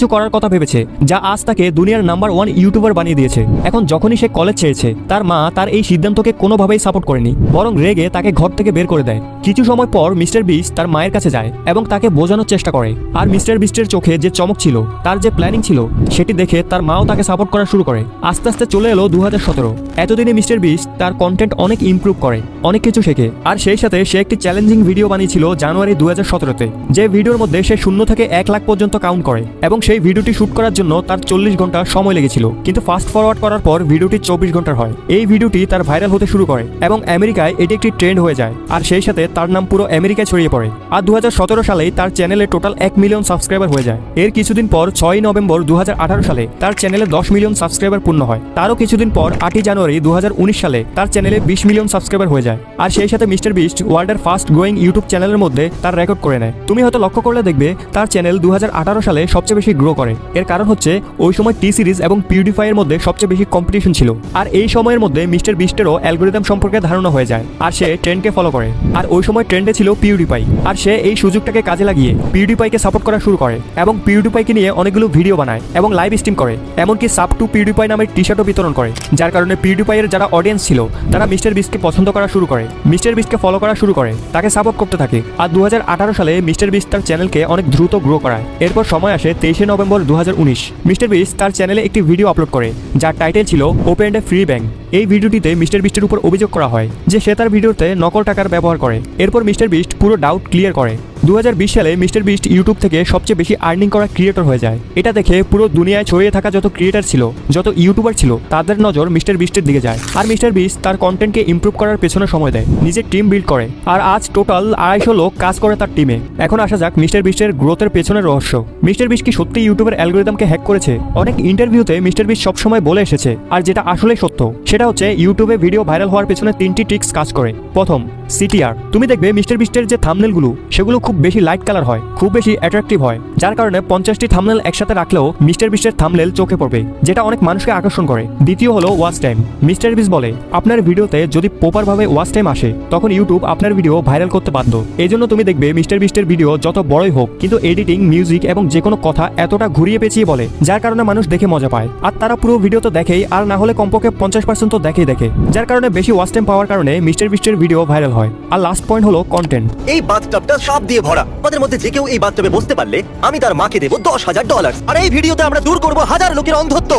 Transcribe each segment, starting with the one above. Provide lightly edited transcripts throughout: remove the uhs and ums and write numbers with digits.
কিছু করার কথা ভেবেছে, যা আজ তাকে দুনিয়ার নাম্বার 1 ইউটিউবার বানিয়ে দিয়েছে। এখন যখনই সে কলেজ ছেড়েছে, তার মা তার এই সিদ্ধান্তকে কোনোভাবেই সাপোর্ট করেনি, বরং রেগে তাকে ঘর থেকে বের করে দেয়। কিছু সময় পর মিস্টার বিস্ট তার মায়ের কাছে যায় এবং তাকে বোঝানোর চেষ্টা করে। আর মিস্টার বিস্টের চোখে যে চমক ছিল, তার যে প্ল্যানিং ছিল, সেটি দেখে তার মাও তাকে সাপোর্ট করা শুরু করে। আস্তে আস্তে চলে এলো 2017। এতদিনে মিস্টার বিস্ট তার কন্টেন্ট অনেক ইমপ্রুভ করে, অনেক কিছু শেখে। আর সেই সাথে সে একটি চ্যালেঞ্জিং ভিডিও বানিয়েছিল জানুয়ারি 2017-তে, যে ভিডিওর মধ্যে সে 0 থেকে 1 লাখ পর্যন্ত কাউন্ট করে এবং সেই ভিডিওটি শুট করার জন্য তার 40 ঘন্টা সময় লেগেছিল। কিন্তু ফাস্ট ফরওয়ার্ড করার পর ভিডিওটি 24 ঘন্টার হয়। এই ভিডিওটি তার ভাইরাল হতে শুরু করে এবং আমেরিকায় এটি একটি ট্রেন্ড হয়ে যায়। আর সেই সাথে তার নাম পুরো আমেরিকায় ছড়িয়ে পড়ে। আর 2017 সালেই তার চ্যানেলে টোটাল 1 মিলিয়ন সাবস্ক্রাইবার হয়ে যায়। এর কিছুদিন পর 6 নভেম্বর 2018 সালে তার চ্যানেলে 10 মিলিয়ন সাবস্ক্রাইবার পূর্ণ হয়। তারও কিছুদিন পর 8 জানুয়ারি 2019 সালে তার চ্যানেলে 20 মিলিয়ন সাবস্ক্রাইবার হয়ে যায়। আর সেই সাথে মিস্টার বিস্ট ওয়ার্ল্ডের ফাস্ট গ্রোয়িং ইউটিউব চ্যানেলের মধ্যে তার রেকর্ড করে নেয়। তুমি হয়তো লক্ষ্য করলে দেখবে তার চ্যানেল 2018 সালে সবচেয়ে বেশি গ্রো করে। এর কারণ হচ্ছে ওই সময় টি সিরিজ এবং পিউডিফাইয়ের মধ্যে সবচেয়ে বেশি কম্পিটিশন ছিল। আর এই সময়ের মধ্যে মিস্টার বিস্টেরও অ্যালগোরিদম সম্পর্কে ধারণা হয়ে যায় আর সে ট্রেন্ডকে ফলো করে। আর ওই সময় ট্রেন্ডে ছিল পিউডিফাই, আর সে এই সুযোগটাকে কাজে লাগিয়ে পিউডিফাইকে সাপোর্ট করা শুরু করে এবং পিউডিফাইকে নিয়ে অনেকগুলো ভিডিও বানায় এবং লাইভ স্ট্রিম করে। এমনকি সাব টু পিউডিফাই নামের টি শার্টও বিতরণ করে, যার কারণে পিউডিফাইয়ের যারা অডিয়েন্স ছিল তারা মিস্টার বিস্টকে পছন্দ করা শুরু করে, মিস্টার বিস্টকে ফলো করা শুরু করে, তাকে সাপোর্ট করতে থাকে। আর 2018 সালে মিস্টার বিস্ট তার চ্যানেলকে অনেক দ্রুত গ্রো করায়। এরপর সময় আসে 23 নভেম্বর 2019। মিস্টার বিস্ট তার চ্যানেলে একটি ভিডিও আপলোড করে, যার টাইটেল ছিল ওপেন এ ফ্রি ব্যাংক। এই ভিডিওটিতে মিস্টার বিস্টের উপর অভিযোগ করা হয় যে সে তার ভিডিওতে নকল টাকার ব্যবহার করে। এরপর মিস্টার বিস্ট পুরো ডাউট ক্লিয়ার করে। 2020 সালে মিস্টার বিস্ট ইউটিউব থেকে সবচেয়ে বেশি আর্নিং করা ক্রিয়েটর হয়ে যায়। এটা দেখে পুরো দুনিয়ায় ছড়িয়ে থাকা যত ক্রিয়েটর ছিল, যত ইউটিউবার ছিল, তাদের নজর মিস্টার বিস্টের দিকে যায়। আর মিস্টার বিস্ট তার কন্টেন্টকে ইমপ্রুভ করার পেছনে সময় দেয়, নিজের টিম বিল্ড করে। আর আজ টোটাল 250 লোক কাজ করে তার টিমে। এখন আসা যাক মিস্টার বিস্টের গ্রোথের পেছনের রহস্য। মিস্টার বিস্ট কি সত্যি ইউটিউবের অ্যালগোরিদমকে হ্যাক করেছে? অনেক ইন্টারভিউতে মিস্টার বিস্ট সবসময় বলে এসেছে, আর যেটা আসলে সত্য, সেটা হচ্ছে ইউটিউবে ভিডিও ভাইরাল হওয়ার পেছনে 3টি ট্রিক্স কাজ করে। প্রথম, সিটিআর। তুমি দেখবে মিস্টার বিস্টের যে থাম্বনেলগুলো, সেগুলো খুব বেশি লাইট কালার হয়, খুব বেশি অ্যাট্রাকটিভ হয়, যার কারণে 50টি থাম্বনেল একসাথে রাখলেও মিস্টার বিস্টের থাম্বনেল চোখে পড়বে, যেটা অনেক মানুষকে আকর্ষণ করে। দ্বিতীয় হলো ওয়াচ টাইম। মিস্টার বিস্ট বলে, আপনার ভিডিওতে যদি প্রপারভাবে ওয়াচ টাইম আসে, তখন ইউটিউব আপনার ভিডিও ভাইরাল করতে বাধ্য। এই জন্য তুমি দেখবে মিস্টার বিস্টের ভিডিও যত বড়ই হোক, কিন্তু এডিটিং, মিউজিক এবং যে কোনো কথা এতটা ঘুরিয়ে পেঁচিয়ে বলে, যার কারণে মানুষ দেখে মজা পায়। আর তারা পুরো ভিডিও তো দেখেই, আর না হলে কমপক্ষে 50% তো দেখে, যার কারণে বেশি ওয়াচ টাইম পাওয়ার কারণে মিস্টার বিস্টের ভিডিও ভাইরাল হয়। আর লাস্ট পয়েন্ট হলো কন্টেন্ট। এই বাথটাবটা সাপ দিয়ে ভরা। আমাদের মধ্যে যে কেউ এই বাথটাবে বসতে পারলে আমি তার মাকে দেব $10,000। আর এই ভিডিওতে আমরা দূর করব 1000 লোকের অন্ধত্ব।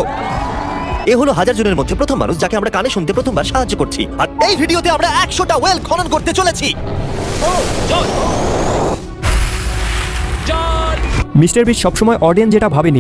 এ হলো 1000 জনের মধ্যে প্রথম মানুষ যাকে আমরা কানে শুনতে প্রথমবার সাহায্য করছি। আর এই ভিডিওতে আমরা 100টা ওয়েল খনন করতে চলেছি। মিস্টার বিস্ট সবসময় অডিয়েন্স যেটা ভাবেনি